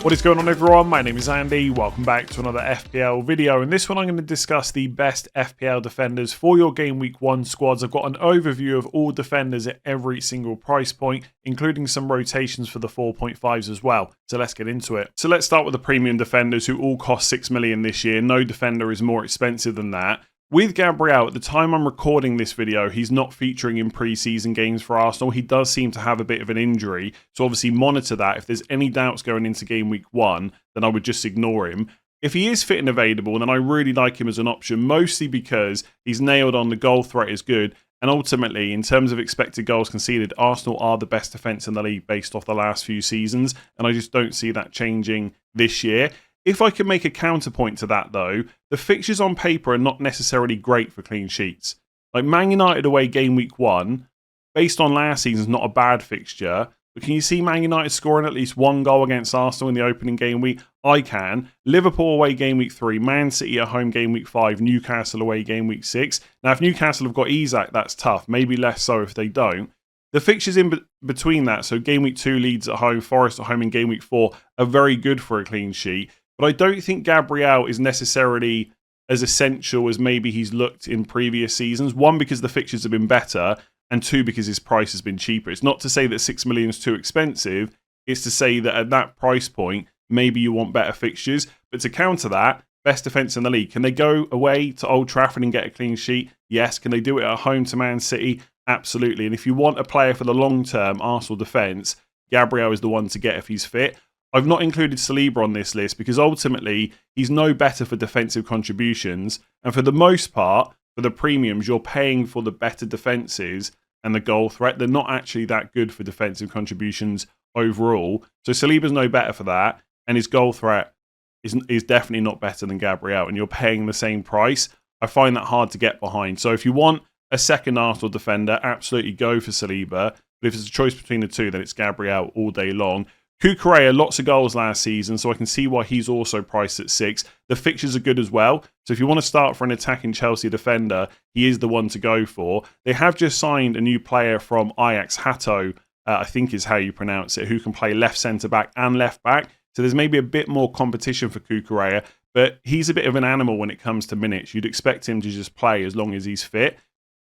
What is going on, everyone? My name is Andy. Welcome back to another FPL video. In this one, I'm going to discuss the best FPL defenders for your Game Week 1 squads. I've got an overview of all defenders at every single price point, including some rotations for the 4.5s as well. So let's get into it. So let's start with the premium defenders who all cost 6 million this year. No defender is more expensive than that. With Gabriel, at the time I'm recording this video, he's not featuring in pre-season games for Arsenal. He does seem to have a bit of an injury, so obviously monitor that. If there's any doubts going into Game Week 1, then I would just ignore him. If he is fit and available, then I really like him as an option, mostly because he's nailed on the goal threat is good, and ultimately, in terms of expected goals conceded, Arsenal are the best defence in the league based off the last few seasons, and I just don't see that changing this year. If I could make a counterpoint to that, though, the fixtures on paper are not necessarily great for clean sheets. Like Man United away Game Week 1, based on last season's not a bad fixture, but can you see Man United scoring at least one goal against Arsenal in the opening game week? I can. Liverpool away Game Week 3, Man City at home Game Week 5, Newcastle away Game Week 6. Now, if Newcastle have got Isak, that's tough. Maybe less so if they don't. The fixtures in between that, so Game Week 2 Leeds at home, Forest at home in Game Week 4, are very good for a clean sheet. But I don't think Gabriel is necessarily as essential as maybe he's looked in previous seasons. One, because the fixtures have been better, and two, because his price has been cheaper. It's not to say that 6 million is too expensive. It's to say that at that price point, maybe you want better fixtures. But to counter that, best defence in the league. Can they go away to Old Trafford and get a clean sheet? Yes. Can they do it at home to Man City? Absolutely. And if you want a player for the long-term Arsenal defence, Gabriel is the one to get if he's fit. I've not included Saliba on this list because ultimately he's no better for defensive contributions. And for the most part, for the premiums, you're paying for the better defences and the goal threat. They're not actually that good for defensive contributions overall. So Saliba's no better for that. And his goal threat is definitely not better than Gabriel. And you're paying the same price. I find that hard to get behind. So if you want a second Arsenal defender, absolutely go for Saliba. But if it's a choice between the two, then it's Gabriel all day long. Cucurella, lots of goals last season, so I can see why he's also priced at 6. The fixtures are good as well, so if you want to start for an attacking Chelsea defender, he is the one to go for. They have just signed a new player from Ajax, Hato, I think is how you pronounce it, who can play left centre-back and left-back. So there's maybe a bit more competition for Cucurella, but he's a bit of an animal when it comes to minutes. You'd expect him to just play as long as he's fit.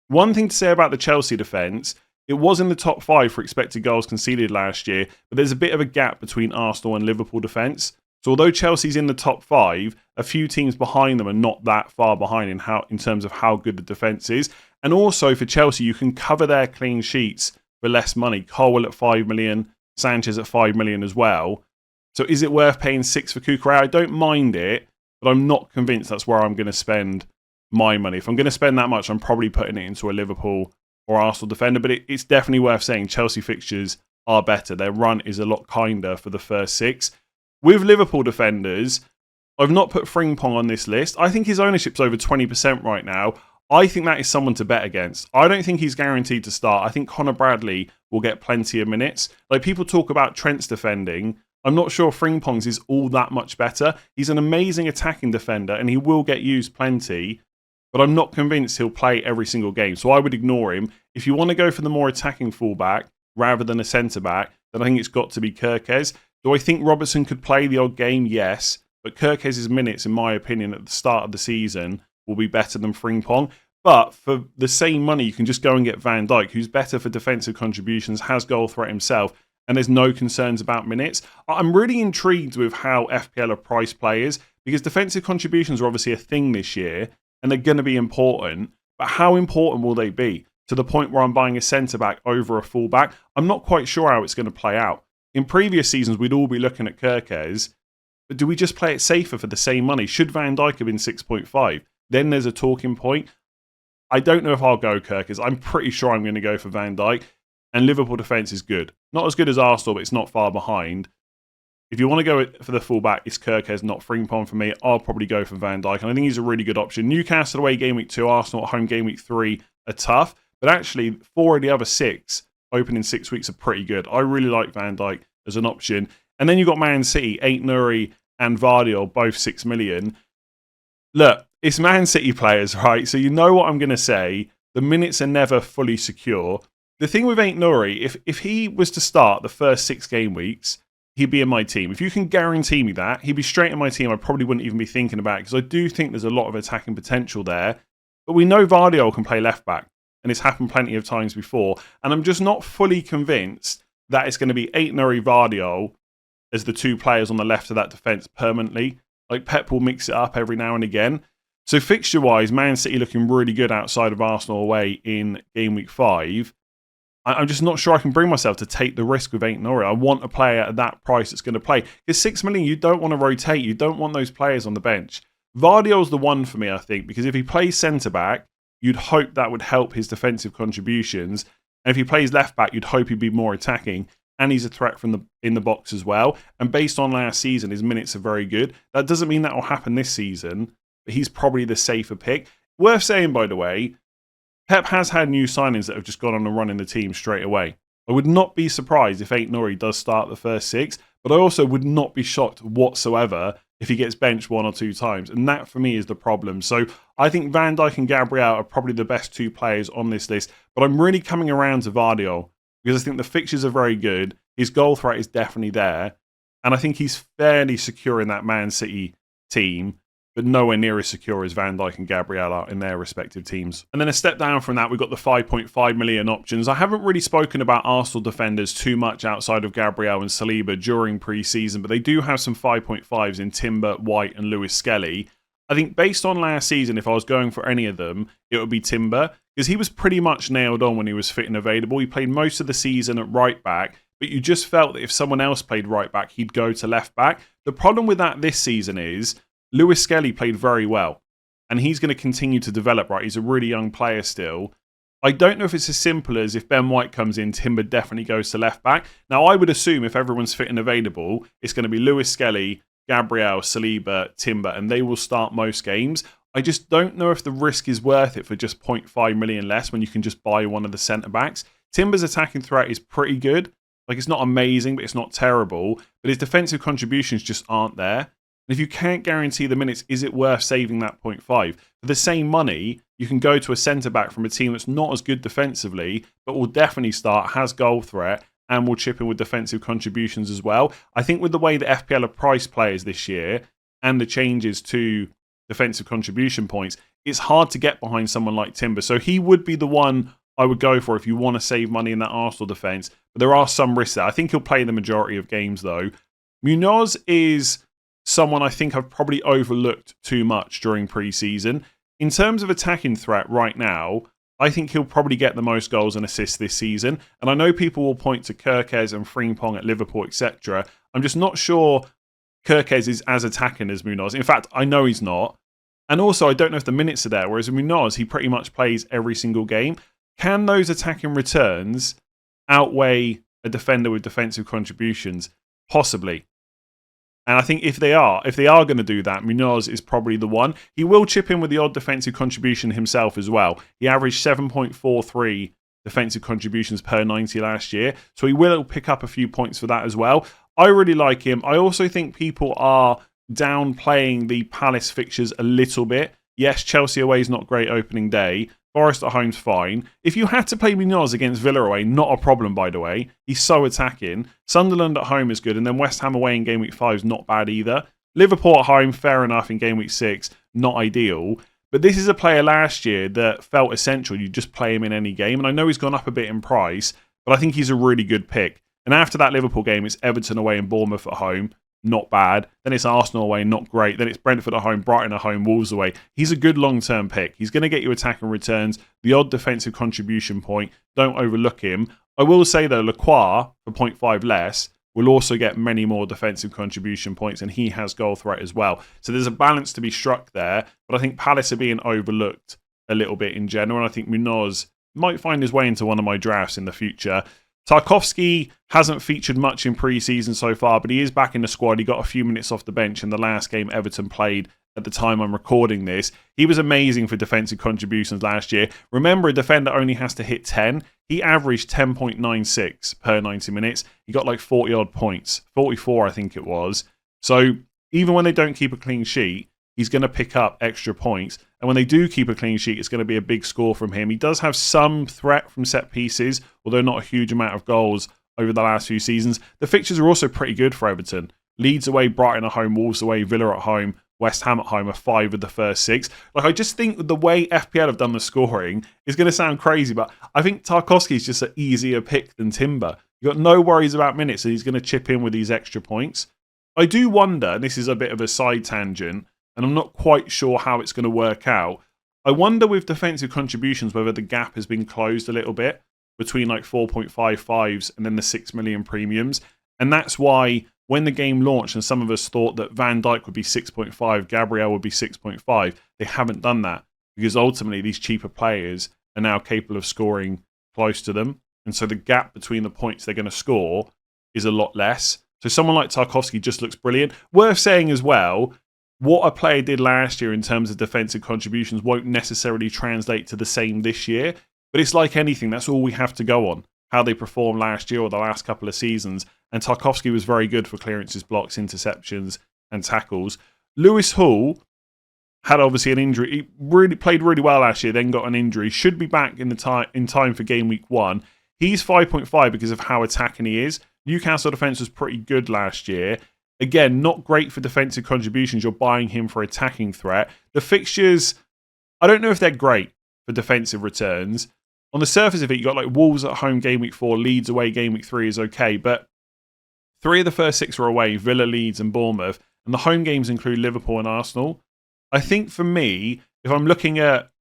One thing to say about the Chelsea defence, it was in the top 5 for expected goals conceded last year, but there's a bit of a gap between Arsenal and Liverpool defence. So although Chelsea's in the top 5, a few teams behind them are not that far behind in terms of how good the defence is. And also for Chelsea, you can cover their clean sheets for less money. Colwill at 5 million, Sanchez at 5 million as well. So is it worth paying 6 for Cucurella? I don't mind it, but I'm not convinced that's where I'm going to spend my money. If I'm going to spend that much, I'm probably putting it into a Liverpool or Arsenal defender, but it's definitely worth saying Chelsea fixtures are better. Their run is a lot kinder for the first 6. With Liverpool defenders, I've not put Frimpong on this list. I think his ownership's over 20% right now. I think that is someone to bet against. I don't think he's guaranteed to start. I think Connor Bradley will get plenty of minutes. Like people talk about Trent's defending. I'm not sure Frimpong's is all that much better. He's an amazing attacking defender and he will get used plenty. But I'm not convinced he'll play every single game, so I would ignore him. If you want to go for the more attacking fullback rather than a centre-back, then I think it's got to be Kirkez. Do I think Robertson could play the odd game? Yes. But Kirkez's minutes, in my opinion, at the start of the season will be better than Frimpong. But for the same money, you can just go and get Van Dijk, who's better for defensive contributions, has goal threat himself, and there's no concerns about minutes. I'm really intrigued with how FPL are priced players, because defensive contributions are obviously a thing this year, and they're going to be important, but how important will they be? To the point where I'm buying a centre-back over a full-back? I'm not quite sure how it's going to play out. In previous seasons, we'd all be looking at Kirkez, but do we just play it safer for the same money? Should Van Dijk have been 6.5? Then there's a talking point. I don't know if I'll go Kirkez. I'm pretty sure I'm going to go for Van Dijk, and Liverpool defence is good. Not as good as Arsenal, but it's not far behind. If you want to go for the fullback, it's Kirkez, not Frimpong for me. I'll probably go for Van Dijk, and I think he's a really good option. Newcastle away Game Week 2, Arsenal at home Game Week 3 are tough, but actually 4 of the other 6 open in 6 weeks are pretty good. I really like Van Dijk as an option. And then you've got Man City, Aït-Nouri and Vardy, both 6 million. Look, it's Man City players, right? So you know what I'm going to say. The minutes are never fully secure. The thing with Aït-Nouri, if he was to start the first 6 game weeks, he'd be in my team. If you can guarantee me that, he'd be straight in my team. I probably wouldn't even be thinking about it because I do think there's a lot of attacking potential there. But we know Vardiol can play left back, and it's happened plenty of times before. And I'm just not fully convinced that it's going to be Aït-Nouri, Vardiol as the two players on the left of that defence permanently. Like Pep will mix it up every now and again. So fixture-wise, Man City looking really good outside of Arsenal away in game week 5. I'm just not sure I can bring myself to take the risk with Aït-Nouri. I want a player at that price that's going to play. Because 6 million, you don't want to rotate. You don't want those players on the bench. Vardiol's the one for me, I think, because if he plays centre-back, you'd hope that would help his defensive contributions. And if he plays left-back, you'd hope he'd be more attacking. And he's a threat from in the box as well. And based on last season, his minutes are very good. That doesn't mean that will happen this season, but he's probably the safer pick. Worth saying, by the way, Pep has had new signings that have just gone on a run in the team straight away. I would not be surprised if Aït-Nouri does start the first 6, but I also would not be shocked whatsoever if he gets benched 1 or 2 times. And that, for me, is the problem. So I think Van Dijk and Gabriel are probably the best 2 players on this list, but I'm really coming around to Vardiol because I think the fixtures are very good. His goal threat is definitely there, and I think he's fairly secure in that Man City team, but nowhere near as secure as Van Dijk and Gabriel are in their respective teams. And then a step down from that, we've got the 5.5 million options. I haven't really spoken about Arsenal defenders too much outside of Gabriel and Saliba during pre-season, but they do have some 5.5s in Timber, White and Lewis Skelly. I think based on last season, if I was going for any of them, it would be Timber, because he was pretty much nailed on when he was fit and available. He played most of the season at right back, but you just felt that if someone else played right back, he'd go to left back. The problem with that this season is Lewis Skelly played very well, and he's going to continue to develop, right? He's a really young player still. I don't know if it's as simple as if Ben White comes in, Timber definitely goes to left back. Now, I would assume if everyone's fit and available, it's going to be Lewis Skelly, Gabriel, Saliba, Timber, and they will start most games. I just don't know if the risk is worth it for just 0.5 million less when you can just buy one of the centre-backs. Timber's attacking threat is pretty good. Like, it's not amazing, but it's not terrible. But his defensive contributions just aren't there. And if you can't guarantee the minutes, is it worth saving that 0.5? For the same money, you can go to a centre-back from a team that's not as good defensively, but will definitely start, has goal threat, and will chip in with defensive contributions as well. I think with the way that FPL have priced players this year, and the changes to defensive contribution points, it's hard to get behind someone like Timber. So he would be the one I would go for if you want to save money in that Arsenal defence. But there are some risks there. I think he'll play the majority of games, though. Munoz is someone I think I've probably overlooked too much during pre-season. In terms of attacking threat right now, I think he'll probably get the most goals and assists this season. And I know people will point to Kerkez and Frimpong at Liverpool, etc. I'm just not sure Kerkez is as attacking as Munoz. In fact, I know he's not. And also, I don't know if the minutes are there, whereas Munoz, he pretty much plays every single game. Can those attacking returns outweigh a defender with defensive contributions? Possibly. And I think if they are going to do that, Munoz is probably the one. He will chip in with the odd defensive contribution himself as well. He averaged 7.43 defensive contributions per 90 last year, so he will pick up a few points for that as well. I really like him. I also think people are downplaying the Palace fixtures a little bit. Yes, Chelsea away is not great opening day. Forest at home's fine. If you had to play Munoz against Villa away, not a problem, by the way. He's so attacking. Sunderland at home is good, and then West Ham away in game week 5 is not bad either. Liverpool at home, fair enough in game week 6, not ideal. But this is a player last year that felt essential. You just play him in any game, and I know he's gone up a bit in price, but I think he's a really good pick. And after that Liverpool game, it's Everton away and Bournemouth at home. Not bad. Then it's Arsenal away, not great. Then it's Brentford at home, Brighton at home, Wolves away. He's a good long-term pick. He's going to get you attacking returns, the odd defensive contribution point. Don't overlook him. I will say, though, Lacroix, for 0.5 less, will also get many more defensive contribution points, and he has goal threat as well. So there's a balance to be struck there, but I think Palace are being overlooked a little bit in general, and I think Munoz might find his way into one of my drafts in the future. Tarkowski hasn't featured much in pre-season so far, but he is back in the squad. He got a few minutes off the bench in the last game Everton played at the time I'm recording this. He was amazing for defensive contributions last year. Remember, a defender only has to hit 10. He averaged 10.96 per 90 minutes. He got like 40-odd points. 44, I think it was. So even when they don't keep a clean sheet, he's going to pick up extra points. And when they do keep a clean sheet, it's going to be a big score from him. He does have some threat from set pieces, although not a huge amount of goals over the last few seasons. The fixtures are also pretty good for Everton. Leeds away, Brighton at home, Wolves away, Villa at home, West Ham at home are 5 of the first 6. Like, I just think the way FPL have done the scoring is going to sound crazy, but I think Tarkowski is just an easier pick than Timber. You've got no worries about minutes, and he's going to chip in with these extra points. I do wonder, and this is a bit of a side tangent, and I'm not quite sure how it's going to work out. I wonder with defensive contributions whether the gap has been closed a little bit between like 4.55s and then the 6 million premiums. And that's why when the game launched and some of us thought that Van Dijk would be 6.5, Gabriel would be 6.5, they haven't done that because ultimately these cheaper players are now capable of scoring close to them. And so the gap between the points they're going to score is a lot less. So someone like Tarkowski just looks brilliant. Worth saying as well, what a player did last year in terms of defensive contributions won't necessarily translate to the same this year. But it's like anything, that's all we have to go on. How they performed last year or the last couple of seasons. And Tarkowski was very good for clearances, blocks, interceptions, and tackles. Lewis Hall had obviously an injury. He really played really well last year, then got an injury. Should be back in time for game week 1. He's 5.5 because of how attacking he is. Newcastle defence was pretty good last year. Again, not great for defensive contributions. You're buying him for attacking threat. The fixtures, I don't know if they're great for defensive returns. On the surface of it, you got like Wolves at home game week 4, Leeds away game week 3 is okay, but 3 of the first 6 are away, Villa, Leeds and Bournemouth, and the home games include Liverpool and Arsenal. I think for me, if I'm looking at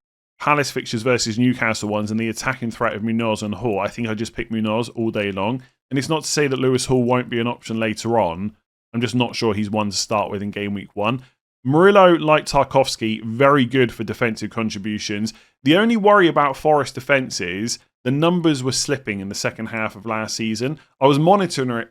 Palace fixtures versus Newcastle ones and the attacking threat of Munoz and Hall, I think I just pick Munoz all day long. And it's not to say that Lewis Hall won't be an option later on. I'm just not sure he's one to start with in game week 1. Murillo, like Tarkowski, very good for defensive contributions. The only worry about Forest defence is the numbers were slipping in the second half of last season. I was monitoring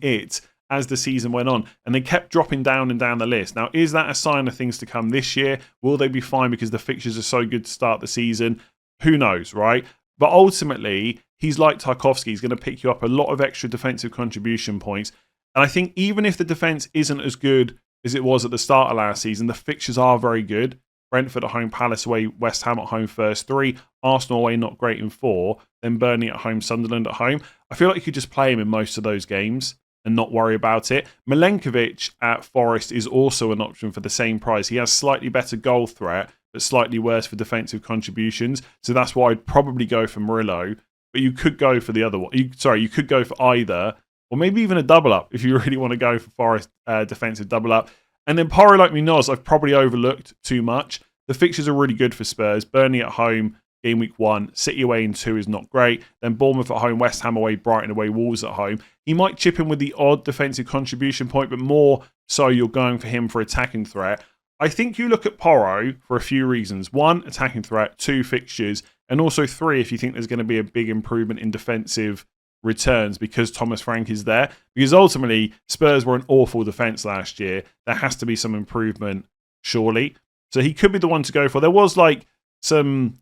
it as the season went on, and they kept dropping down and down the list. Now, is that a sign of things to come this year? Will they be fine because the fixtures are so good to start the season? Who knows, right? But ultimately, he's like Tarkowski. He's going to pick you up a lot of extra defensive contribution points. And I think even if the defence isn't as good as it was at the start of last season, the fixtures are very good. Brentford at home, Palace away, West Ham at home first 3, Arsenal away not great in 4, then Burnley at home, Sunderland at home. I feel like you could just play him in most of those games and not worry about it. Milenkovic at Forest is also an option for the same price. He has slightly better goal threat, but slightly worse for defensive contributions. So that's why I'd probably go for Murillo. But you could go for the other one. You could go for either, or maybe even a double up if you really want to go for Forest defensive double up. And then Porro like Munoz, I've probably overlooked too much. The fixtures are really good for Spurs. Burnley at home, game week 1. City away in 2 is not great. Then Bournemouth at home, West Ham away, Brighton away, Wolves at home. He might chip in with the odd defensive contribution point, but more so you're going for him for attacking threat. I think you look at Porro for a few reasons. 1, attacking threat. 2, fixtures. And also 3, if you think there's going to be a big improvement in defensive returns because Thomas Frank is there. Because ultimately, Spurs were an awful defence last year. There has to be some improvement, surely. So he could be the one to go for. There was like some,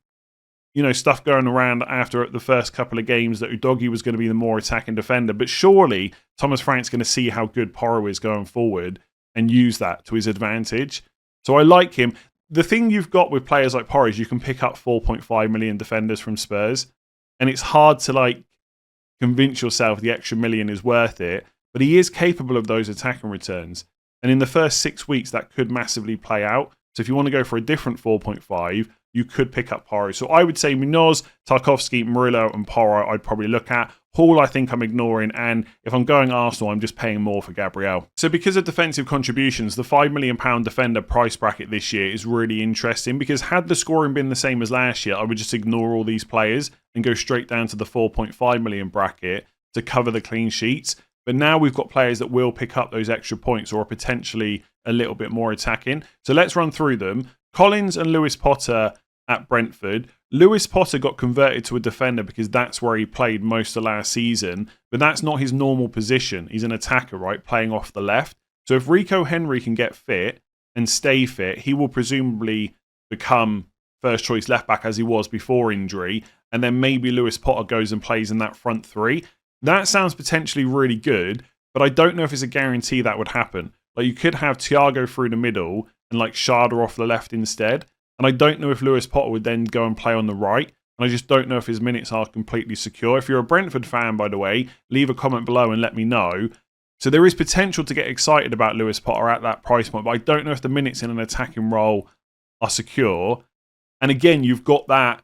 stuff going around after the first couple of games that Udogie was going to be the more attacking defender. But surely Thomas Frank's going to see how good Porro is going forward and use that to his advantage. So I like him. The thing you've got with players like Porro is you can pick up 4.5 million defenders from Spurs. And it's hard to convince yourself the extra million is worth it. But he is capable of those attacking returns. And in the first 6 weeks, that could massively play out. So if you want to go for a different 4.5, you could pick up Porro. So I would say Munoz, Tarkowski, Murillo and Porro I'd probably look at. Hall I think I'm ignoring, and if I'm going Arsenal, I'm just paying more for Gabriel. So because of defensive contributions, the £5 million defender price bracket this year is really interesting because had the scoring been the same as last year, I would just ignore all these players and go straight down to the 4.5 million bracket to cover the clean sheets. But now we've got players that will pick up those extra points or are potentially a little bit more attacking. So let's run through them. Collins and Lewis Potter at Brentford. Lewis Potter got converted to a defender because that's where he played most of last season, but that's not his normal position. He's an attacker, right, playing off the left. So if Rico Henry can get fit and stay fit, he will presumably become first choice left back as he was before injury, and then maybe Lewis Potter goes and plays in that front 3. That sounds potentially really good, but I don't know if it's a guarantee that would happen. You could have Thiago through the middle and Schade off the left instead. And I don't know if Lewis Potter would then go and play on the right. and I just don't know if his minutes are completely secure. If you're a Brentford fan, by the way, leave a comment below and let me know. So there is potential to get excited about Lewis Potter at that price point, but I don't know if the minutes in an attacking role are secure. And again, you've got that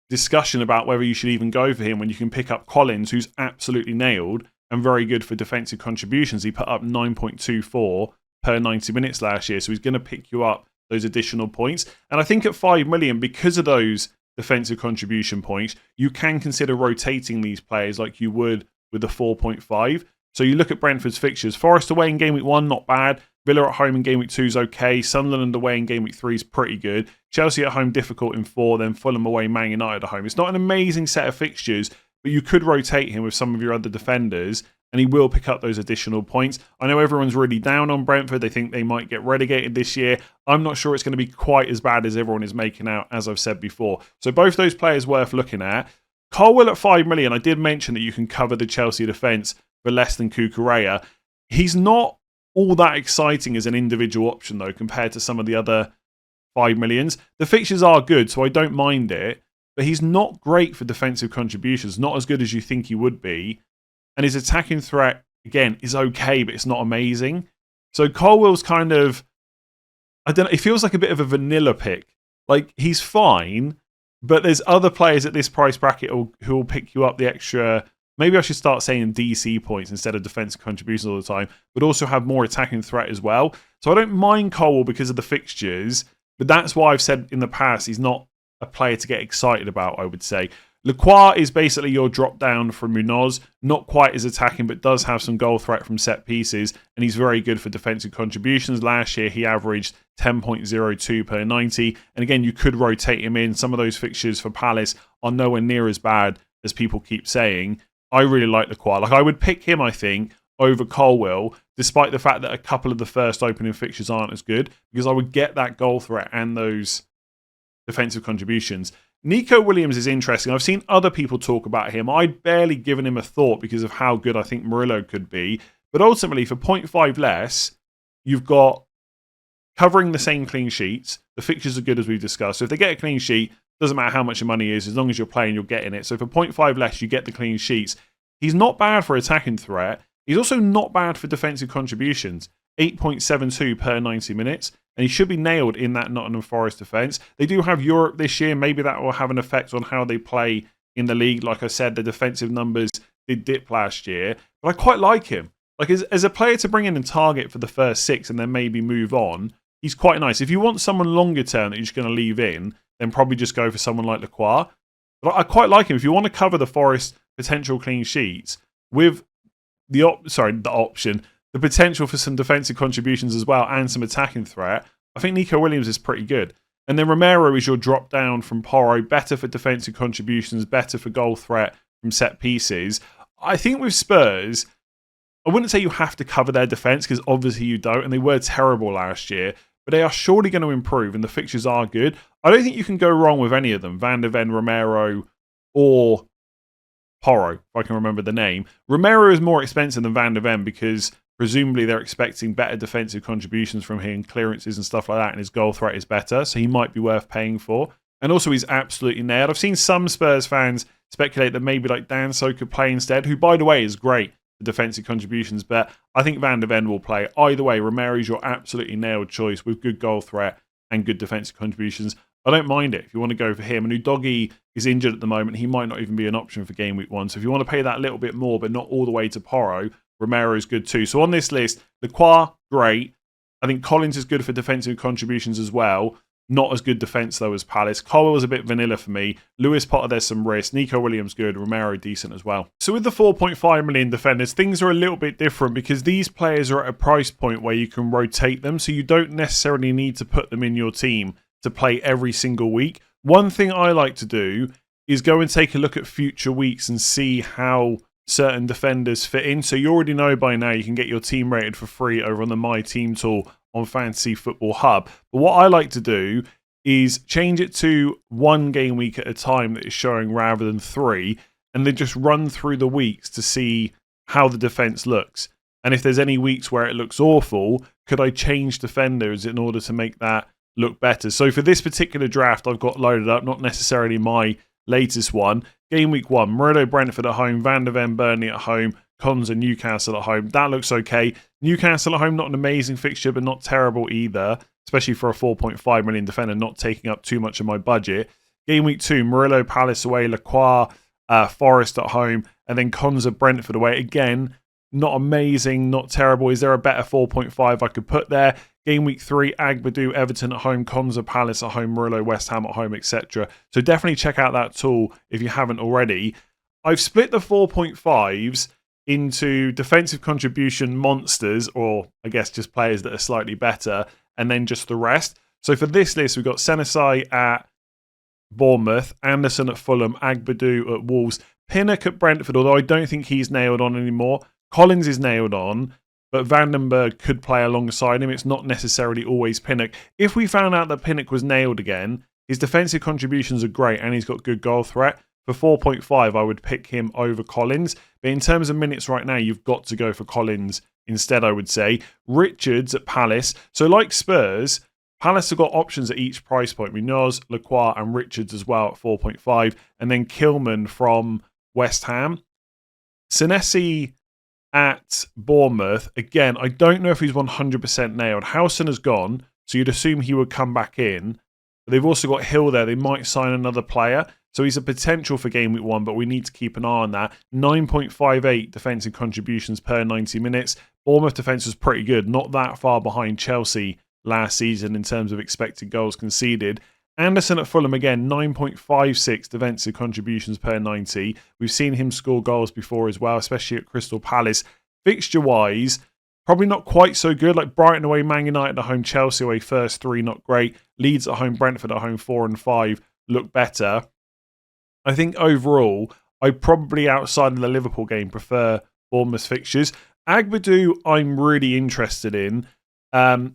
discussion about whether you should even go for him when you can pick up Collins, who's absolutely nailed and very good for defensive contributions. He put up 9.24 per 90 minutes last year, so he's going to pick you up those additional points. And I think at 5 million, because of those defensive contribution points, you can consider rotating these players like you would with the 4.5. So you look at Brentford's fixtures. Forest away in game week 1, not bad. Villa at home in game week 2 is okay. Sunderland away in game week 3 is pretty good. Chelsea at home difficult in 4, then Fulham away, Man United at home. It's not an amazing set of fixtures, but you could rotate him with some of your other defenders, and he will pick up those additional points. I know everyone's really down on Brentford. They think they might get relegated this year. I'm not sure it's going to be quite as bad as everyone is making out, as I've said before. So both those players worth looking at. Colwill at 5 million, I did mention that you can cover the Chelsea defence for less than Cucurella. He's not all that exciting as an individual option, though, compared to some of the other 5 millions. The fixtures are good, so I don't mind it, but he's not great for defensive contributions, not as good as you think he would be. And his attacking threat, again, is okay, but it's not amazing. So Colwill's kind of, I don't know, it feels like a bit of a vanilla pick. Like, he's fine, but there's other players at this price bracket who will pick you up the extra. Maybe I should start saying DC points instead of defensive contributions all the time, but also have more attacking threat as well. So I don't mind Colwill because of the fixtures, but that's why I've said in the past he's not a player to get excited about, I would say. Lacroix is basically your drop down from Munoz, not quite as attacking, but does have some goal threat from set pieces, and he's very good for defensive contributions. Last year, he averaged 10.02 per 90, and again, you could rotate him in. Some of those fixtures for Palace are nowhere near as bad as people keep saying. I really like Lacroix. Like, I would pick him, I think, over Colwill, despite the fact that a couple of the first opening fixtures aren't as good, because I would get that goal threat and those defensive contributions. Nico Williams is interesting. I've seen other people talk about him. I'd barely given him a thought because of how good I think Murillo could be. But ultimately, for 0.5 less, you've got covering the same clean sheets. The fixtures are good, as we've discussed. So if they get a clean sheet, doesn't matter how much your money is, as long as you're playing, you're getting it. So for 0.5 less, you get the clean sheets. He's not bad for attacking threat. He's also not bad for defensive contributions. 8.72 per 90 minutes. And he should be nailed in that Nottingham Forest defence. They do have Europe this year. Maybe that will have an effect on how they play in the league. Like I said, the defensive numbers did dip last year. But I quite like him. Like, as a player to bring in and target for the first 6 and then maybe move on, he's quite nice. If you want someone longer term that you're just going to leave in, then probably just go for someone like Lacroix. But I quite like him. If you want to cover the Forest potential clean sheets with the potential for some defensive contributions as well and some attacking threat, I think Nico Williams is pretty good. And then Romero is your drop down from Porro, better for defensive contributions, better for goal threat from set pieces. I think with Spurs, I wouldn't say you have to cover their defence, because obviously you don't, and they were terrible last year, but they are surely going to improve, and the fixtures are good. I don't think you can go wrong with any of them, Van der Ven, Romero, or Porro, if I can remember the name. Romero is more expensive than Van der Ven because presumably they're expecting better defensive contributions from him, clearances and stuff like that, and his goal threat is better, so he might be worth paying for. And also he's absolutely nailed. I've seen some Spurs fans speculate that maybe like Danso could play instead, who by the way is great for defensive contributions, but I think Van der Ven will play. Either way, Romero's your absolutely nailed choice with good goal threat and good defensive contributions. I don't mind it if you want to go for him. And Udogie is injured at the moment. He might not even be an option for game week 1. So if you want to pay that little bit more, but not all the way to Porro, Romero is good too. So on this list, Lacroix, great. I think Collins is good for defensive contributions as well. Not as good defence, though, as Palace. Colwell was a bit vanilla for me. Lewis Potter, there's some risk. Nico Williams, good. Romero, decent as well. So with the 4.5 million defenders, things are a little bit different because these players are at a price point where you can rotate them, so you don't necessarily need to put them in your team to play every single week. One thing I like to do is go and take a look at future weeks and see how certain defenders fit in. So you already know by now you can get your team rated for free over on the My Team tool on Fantasy Football Hub. But what I like to do is change it to 1 game week at a time that is showing rather than 3, and then just run through the weeks to see how the defense looks. And if there's any weeks where it looks awful, could I change defenders in order to make that look better? So for this particular draft, I've got loaded up, not necessarily my latest one. Game week 1, Murillo Brentford at home, Van de Ven Burnley at home, Cons and Newcastle at home. That looks okay. Newcastle at home, not an amazing fixture, but not terrible either, especially for a 4.5 million defender, not taking up too much of my budget. Game week 2, Murillo Palace away, Lacroix, Forest at home, and then Cons Brentford away. Again, not amazing, not terrible. Is there a better 4.5 I could put there? Game week 3, Agbadou, Everton at home, Cons Palace at home, Murillo, West Ham at home, etc. So definitely check out that tool if you haven't already. I've split the 4.5s into defensive contribution monsters, or I guess just players that are slightly better, and then just the rest. So for this list, we've got Senesi at Bournemouth, Anderson at Fulham, Agbadou at Wolves, Pinnock at Brentford, although I don't think he's nailed on anymore. Collins is nailed on, but Vandenberg could play alongside him. It's not necessarily always Pinnock. If we found out that Pinnock was nailed again, his defensive contributions are great and he's got good goal threat. For 4.5, I would pick him over Collins. But in terms of minutes right now, you've got to go for Collins instead, I would say. Richards at Palace. So like Spurs, Palace have got options at each price point. Munoz, Lacroix and Richards as well at 4.5. And then Kilman from West Ham. Senesi at Bournemouth. Again, I don't know if he's 100% nailed. Howson has gone, so you'd assume he would come back in. But they've also got Hill there. They might sign another player. So he's a potential for game week 1, but we need to keep an eye on that. 9.58 defensive contributions per 90 minutes. Bournemouth defence was pretty good. Not that far behind Chelsea last season in terms of expected goals conceded. Anderson at Fulham again, 9.56 defensive contributions per 90. We've seen him score goals before as well, especially at Crystal Palace. Fixture-wise, probably not quite so good. Like Brighton away, Man United at home, Chelsea away, first 3 not great. Leeds at home, Brentford at home, 4 and 5 look better. I think overall, I probably outside of the Liverpool game prefer Bournemouth fixtures. Agbadou, I'm really interested in.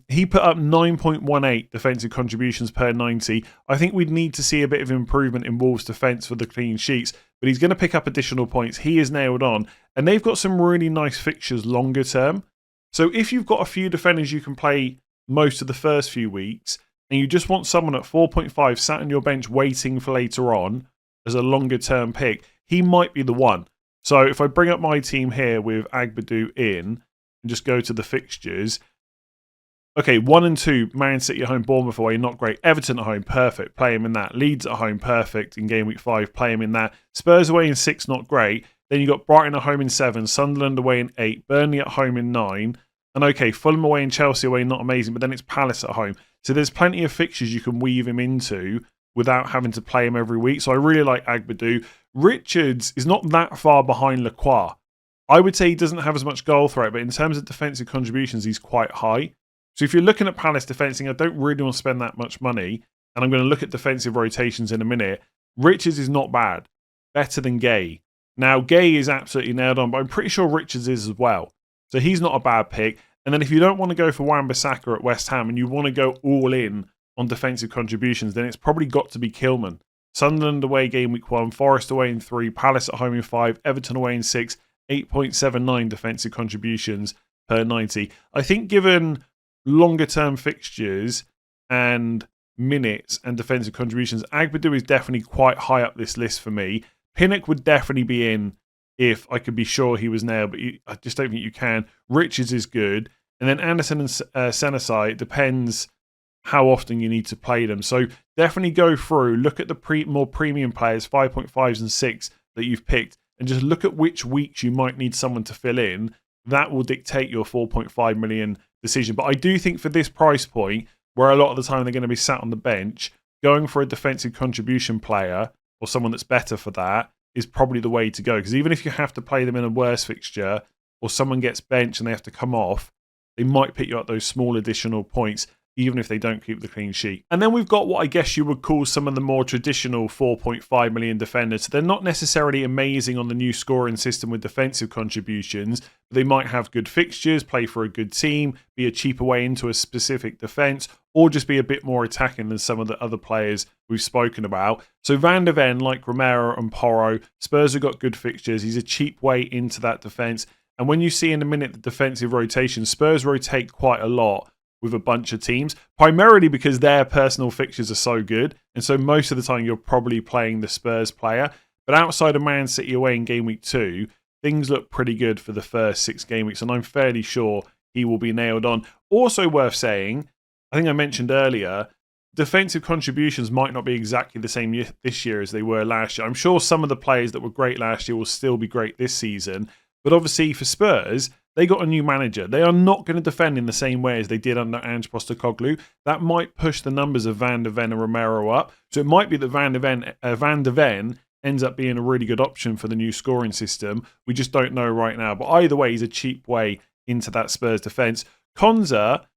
He put up 9.18 defensive contributions per 90. I think we'd need to see a bit of improvement in Wolves' defence for the clean sheets, but he's going to pick up additional points. He is nailed on, and they've got some really nice fixtures longer term. So if you've got a few defenders you can play most of the first few weeks, and you just want someone at 4.5 sat on your bench waiting for later on as a longer term pick, he might be the one. So if I bring up my team here with Agbadou in and just go to the fixtures. Okay, 1 and 2, Man City at home, Bournemouth away, not great. Everton at home, perfect, play him in that. Leeds at home, perfect, in game week 5, play him in that. Spurs away in 6, not great. Then you got Brighton at home in 7, Sunderland away in 8, Burnley at home in 9. And okay, Fulham away and Chelsea away, not amazing, but then it's Palace at home. So there's plenty of fixtures you can weave him into without having to play him every week. So I really like Agbadou. Richards is not that far behind Lacroix. I would say he doesn't have as much goal threat, but in terms of defensive contributions, he's quite high. So if you're looking at Palace defending, I don't really want to spend that much money, and I'm going to look at defensive rotations in a minute. Richards is not bad. Better than Gay. Now, Gay is absolutely nailed on, but I'm pretty sure Richards is as well. So he's not a bad pick. And then if you don't want to go for Wan-Bissaka at West Ham and you want to go all in on defensive contributions, then it's probably got to be Kilman. Sunderland away game week 1, Forest away in 3, Palace at home in 5, Everton away in 6, 8.79 defensive contributions per 90. I think given longer term fixtures and minutes and defensive contributions, Agbadou is definitely quite high up this list for me. Pinnock would definitely be in if I could be sure he was nailed, but I just don't think you can. Richards is good. And then Anderson and Senesi, it depends how often you need to play them. So definitely go through, look at the more premium players, 5.5s and 6 that you've picked, and just look at which weeks you might need someone to fill in. That will dictate your 4.5 million decision. But I do think for this price point, where a lot of the time they're going to be sat on the bench, going for a defensive contribution player or someone that's better for that is probably the way to go. Because even if you have to play them in a worse fixture or someone gets benched and they have to come off, they might pick you up those small additional points even if they don't keep the clean sheet. And then we've got what I guess you would call some of the more traditional 4.5 million defenders. So they're not necessarily amazing on the new scoring system with defensive contributions, but they might have good fixtures, play for a good team, be a cheaper way into a specific defence, or just be a bit more attacking than some of the other players we've spoken about. So Van de Ven, like Romero and Porro, Spurs have got good fixtures. He's a cheap way into that defence. And when you see in a minute the defensive rotation, Spurs rotate quite a lot, with a bunch of teams, primarily because their personal fixtures are so good. And so most of the time you're probably playing the Spurs player. But outside of Man City away in game week 2, things look pretty good for the first 6 game weeks. And I'm fairly sure he will be nailed on. Also worth saying, I think I mentioned earlier, defensive contributions might not be exactly the same this year as they were last year. I'm sure some of the players that were great last year will still be great this season. But obviously for Spurs, they got a new manager. They are not going to defend in the same way as they did under Ange Postecoglou. That might push the numbers of Van der Ven and Romero up. So it might be that Van der Ven ends up being a really good option for the new scoring system. We just don't know right now. But either way, he's a cheap way into that Spurs defence. Konza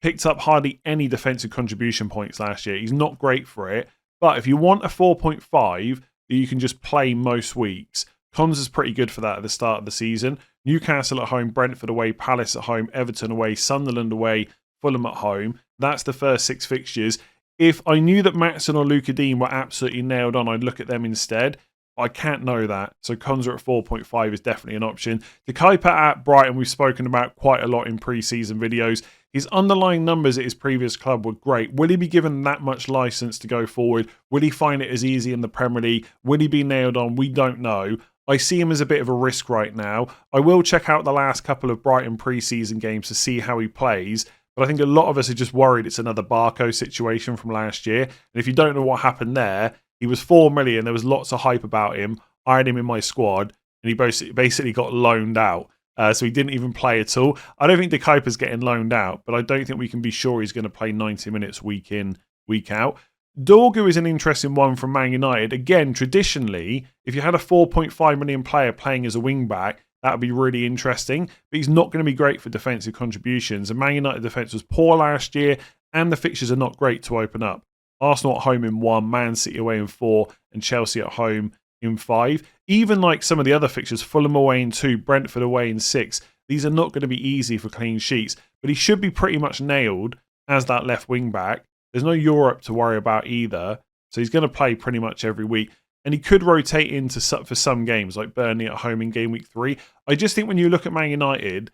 picked up hardly any defensive contribution points last year. He's not great for it. But if you want a 4.5 that you can just play most weeks, Konza's pretty good for that at the start of the season. Newcastle at home, Brentford away, Palace at home, Everton away, Sunderland away, Fulham at home. That's the first 6 fixtures. If I knew that Maatsen or Luca Dean were absolutely nailed on, I'd look at them instead. I can't know that. So Konza at 4.5 is definitely an option. The Kuiper at Brighton, we've spoken about quite a lot in pre-season videos. His underlying numbers at his previous club were great. Will he be given that much license to go forward? Will he find it as easy in the Premier League? Will he be nailed on? We don't know. I see him as a bit of a risk right now. I will check out the last couple of Brighton pre-season games to see how he plays. But I think a lot of us are just worried it's another Barco situation from last year. And if you don't know what happened there, he was 4 million. There was lots of hype about him. I had him in my squad. And he basically got loaned out. So he didn't even play at all. I don't think De Kuiper's getting loaned out. But I don't think we can be sure he's going to play 90 minutes week in, week out. Dorgu is an interesting one from Man United. Again, traditionally, if you had a 4.5 million player playing as a wing-back, that would be really interesting. But he's not going to be great for defensive contributions. And Man United defence was poor last year, and the fixtures are not great to open up. Arsenal at home in 1, Man City away in 4, and Chelsea at home in 5. Even like some of the other fixtures, Fulham away in 2, Brentford away in 6, these are not going to be easy for clean sheets. But he should be pretty much nailed as that left wing-back. There's no Europe to worry about either. So he's going to play pretty much every week. And he could rotate into for some games, like Burnley at home in game week 3. I just think when you look at Man United,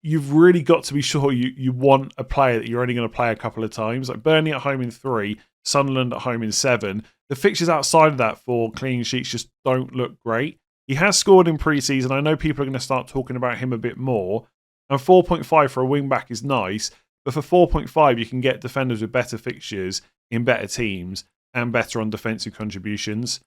you've really got to be sure you want a player that you're only going to play a couple of times. Like Burnley at home in 3, Sunderland at home in 7. The fixtures outside of that for clean sheets just don't look great. He has scored in pre-season. I know people are going to start talking about him a bit more. And 4.5 for a wing-back is nice. But for 4.5, you can get defenders with better fixtures in better teams and better on defensive contributions.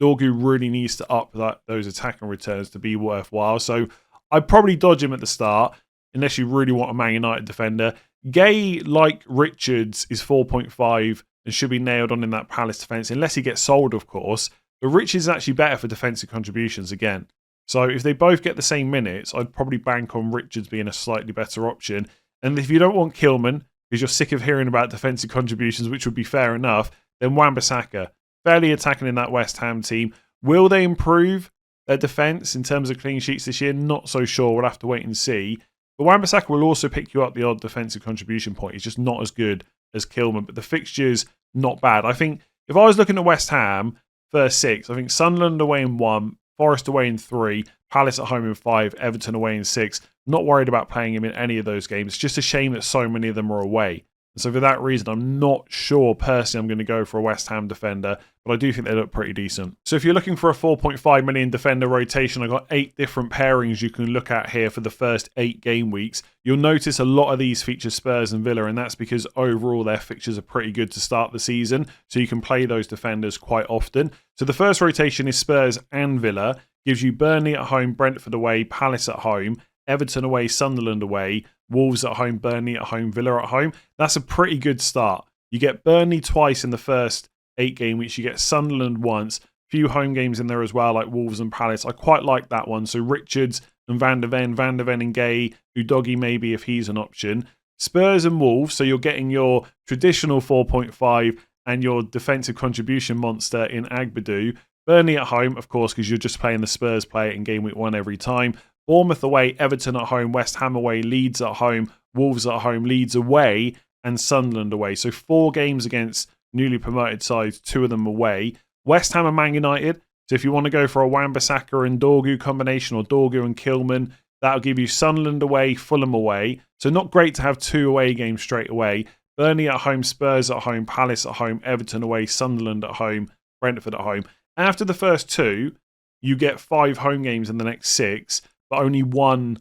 Dorgu really needs to up those attacking returns to be worthwhile. So I'd probably dodge him at the start unless you really want a Man United defender. Gay, like Richards, is 4.5 and should be nailed on in that Palace defence, unless he gets sold, of course. But Richards is actually better for defensive contributions again. So if they both get the same minutes, I'd probably bank on Richards being a slightly better option. And if you don't want Kilman, because you're sick of hearing about defensive contributions, which would be fair enough, then Wan-Bissaka, fairly attacking in that West Ham team. Will they improve their defence in terms of clean sheets this year? Not so sure. We'll have to wait and see. But Wan-Bissaka will also pick you up the odd defensive contribution point. He's just not as good as Kilman. But the fixtures, not bad. I think if I was looking at West Ham, first 6, I think Sunderland away in 1, Forest away in 3, Palace at home in 5, Everton away in 6. Not worried about playing him in any of those games. It's just a shame that so many of them are away. And so for that reason, I'm not sure personally I'm going to go for a West Ham defender, but I do think they look pretty decent. So if you're looking for a 4.5 million defender rotation, I've got 8 different pairings you can look at here for the first 8 game weeks. You'll notice a lot of these feature Spurs and Villa, and that's because overall their fixtures are pretty good to start the season, so you can play those defenders quite often. So the first rotation is Spurs and Villa, gives you Burnley at home, Brentford away, Palace at home, Everton away, Sunderland away, Wolves at home, Burnley at home, Villa at home. That's a pretty good start. You get Burnley twice in the first 8 game weeks. You get Sunderland once. Few home games in there as well, like Wolves and Palace. I quite like that one. So Richards and Van der Ven and Gay, Udogie maybe if he's an option. Spurs and Wolves, so you're getting your traditional 4.5 and your defensive contribution monster in Agbadou. Burnley at home, of course, because you're just playing the Spurs player in game week 1 every time. Bournemouth away, Everton at home, West Ham away, Leeds at home, Wolves at home, Leeds away, and Sunderland away. So 4 games against newly promoted sides, 2 of them away. West Ham and Man United. So if you want to go for a Wan-Bissaka and Dorgu combination, or Dorgu and Kilman, That'll give you Sunderland away, Fulham away. So not great to have 2 away games straight away. Burnley at home, Spurs at home, Palace at home, Everton away, Sunderland at home, Brentford at home. After the first 2, you get 5 home games in the next 6, but only 2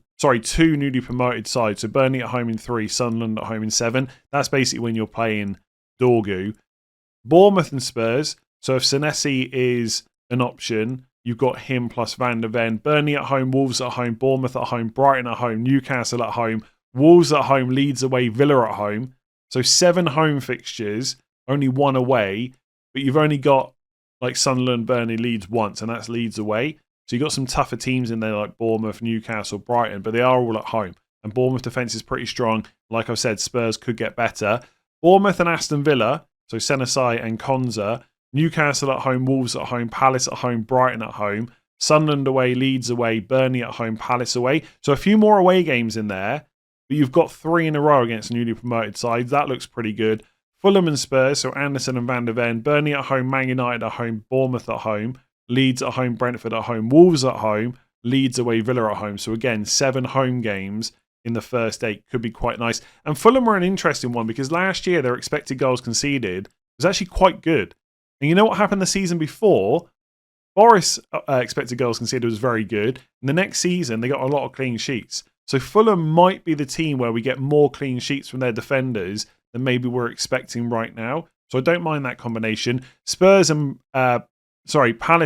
newly promoted sides. So Burnley at home in 3, Sunderland at home in 7. That's basically when you're playing Dorgu. Bournemouth and Spurs. So if Senesi is an option, you've got him plus Van der Ven. Burnley at home, Wolves at home, Bournemouth at home, Brighton at home, Newcastle at home, Wolves at home, Leeds away, Villa at home. So 7 home fixtures, only 1 away, but you've only got like Sunderland, Burnley, Leeds once, and that's Leeds away. So you've got some tougher teams in there like Bournemouth, Newcastle, Brighton, but they are all at home. And Bournemouth defence is pretty strong. Like I've said, Spurs could get better. Bournemouth and Aston Villa, so Senesi and Konza. Newcastle at home, Wolves at home, Palace at home, Brighton at home. Sunderland away, Leeds away, Burnley at home, Palace away. So a few more away games in there. But you've got 3 in a row against newly promoted sides. That looks pretty good. Fulham and Spurs, so Anderson and Van der Ven. Burnley at home, Man United at home, Bournemouth at home. Leeds at home, Brentford at home, Wolves at home, Leeds away, Villa at home. So again, 7 home games in the first 8 could be quite nice. And Fulham are an interesting one because last year their expected goals conceded was actually quite good. And you know what happened the season before? Forest's expected goals conceded was very good. And the next season, they got a lot of clean sheets. So Fulham might be the team where we get more clean sheets from their defenders than maybe we're expecting right now. So I don't mind that combination. Palace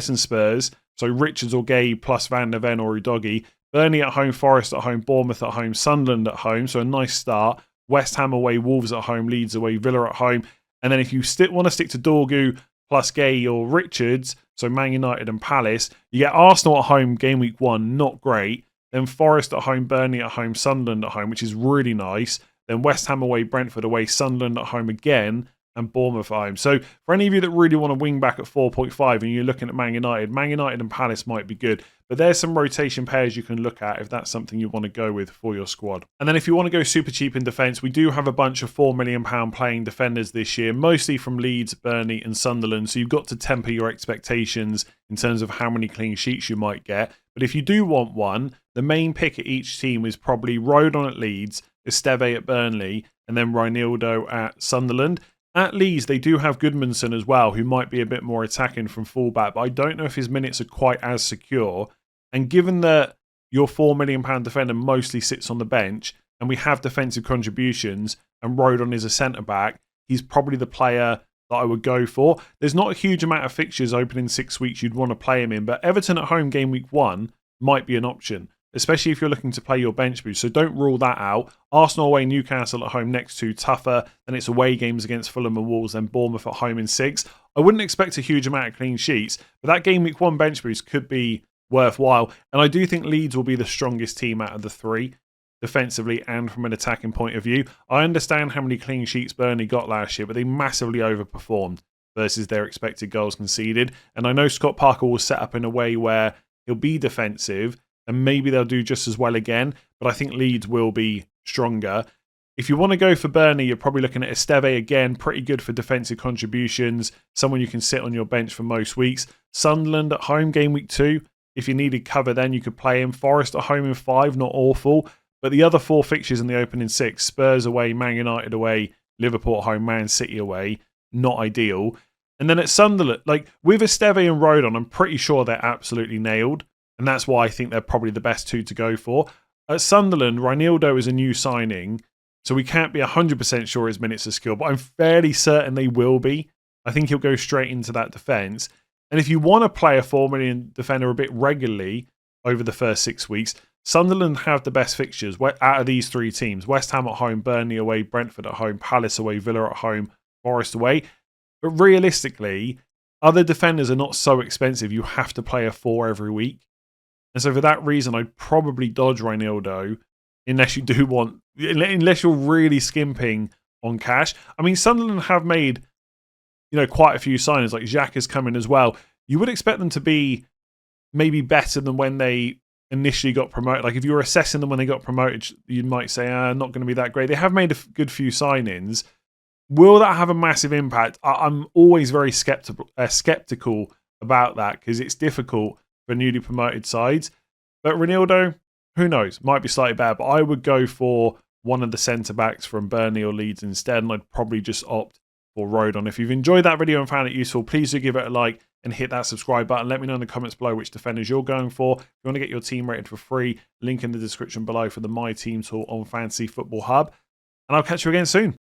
and Spurs. So Richards or Gay plus Van der Ven or Udogie. Burnley at home, Forest at home, Bournemouth at home, Sunderland at home. So a nice start. West Ham away, Wolves at home, Leeds away, Villa at home. And then if you want to stick to Dorgu plus Gay or Richards, so Man United and Palace, you get Arsenal at home, game week 1, not great. Then Forest at home, Burnley at home, Sunderland at home, which is really nice. Then West Ham away, Brentford away, Sunderland at home again, and Bournemouth at home. So for any of you that really want to wing back at 4.5 and you're looking at Man United and Palace might be good. But there's some rotation pairs you can look at if that's something you want to go with for your squad. And then if you want to go super cheap in defence, we do have a bunch of £4 million playing defenders this year, mostly from Leeds, Burnley and Sunderland. So you've got to temper your expectations in terms of how many clean sheets you might get. But if you do want one, the main pick at each team is probably Rodon at Leeds, Esteve at Burnley, and then Reinildo at Sunderland. At Leeds, they do have Goodmanson as well, who might be a bit more attacking from fullback, but I don't know if his minutes are quite as secure. And given that your £4 million defender mostly sits on the bench, and we have defensive contributions, and Rodon is a centre-back, he's probably the player that I would go for. There's not a huge amount of fixtures open in 6 weeks you'd want to play him in, but Everton at home game week 1 might be an option, especially if you're looking to play your bench boost. So don't rule that out. Arsenal away, Newcastle at home, next 2 tougher. Then it's away games against Fulham and Wolves, then Bournemouth at home in 6. I wouldn't expect a huge amount of clean sheets, but that game week 1 bench boost could be worthwhile. And I do think Leeds will be the strongest team out of the 3, defensively and from an attacking point of view. I understand how many clean sheets Burnley got last year, but they massively overperformed versus their expected goals conceded. And I know Scott Parker will set up in a way where he'll be defensive, and maybe they'll do just as well again, but I think Leeds will be stronger. If you want to go for Burnley, you're probably looking at Esteve again, pretty good for defensive contributions, someone you can sit on your bench for most weeks. Sunderland at home, game week 2. If you needed cover, then you could play him. Forest at home in 5, not awful. But the other 4 fixtures in the opening 6, Spurs away, Man United away, Liverpool at home, Man City away, not ideal. And then at Sunderland, like with Esteve and Rodon, I'm pretty sure they're absolutely nailed. And that's why I think they're probably the best 2 to go for. At Sunderland, Reinildo is a new signing, so we can't be 100% sure his minutes are skilled, but I'm fairly certain they will be. I think he'll go straight into that defence. And if you want to play a £4 million defender a bit regularly over the first 6 weeks, Sunderland have the best fixtures out of these 3 teams. West Ham at home, Burnley away, Brentford at home, Palace away, Villa at home, Forest away. But realistically, other defenders are not so expensive. You have to play a 4 every week. And so for that reason, I'd probably dodge Reinildo unless you're really skimping on cash. I mean, Sunderland have made quite a few signings, like Xhaka is coming as well. You would expect them to be maybe better than when they initially got promoted. Like if you were assessing them when they got promoted, you might say, not going to be that great. They have made a good few signings. Will that have a massive impact? I'm always very skeptical about that because it's difficult for newly promoted sides. But Reinildo, Who knows? Might be slightly bad, but I would go for one of the centre-backs from Burnley or Leeds instead, and I'd probably just opt for Rodon. If you've enjoyed that video and found it useful, please do give it a like and hit that subscribe button. Let me know in the comments below which defenders you're going for. If you want to get your team rated for free, link in the description below for the My Team tool on Fantasy Football Hub. And I'll catch you again soon.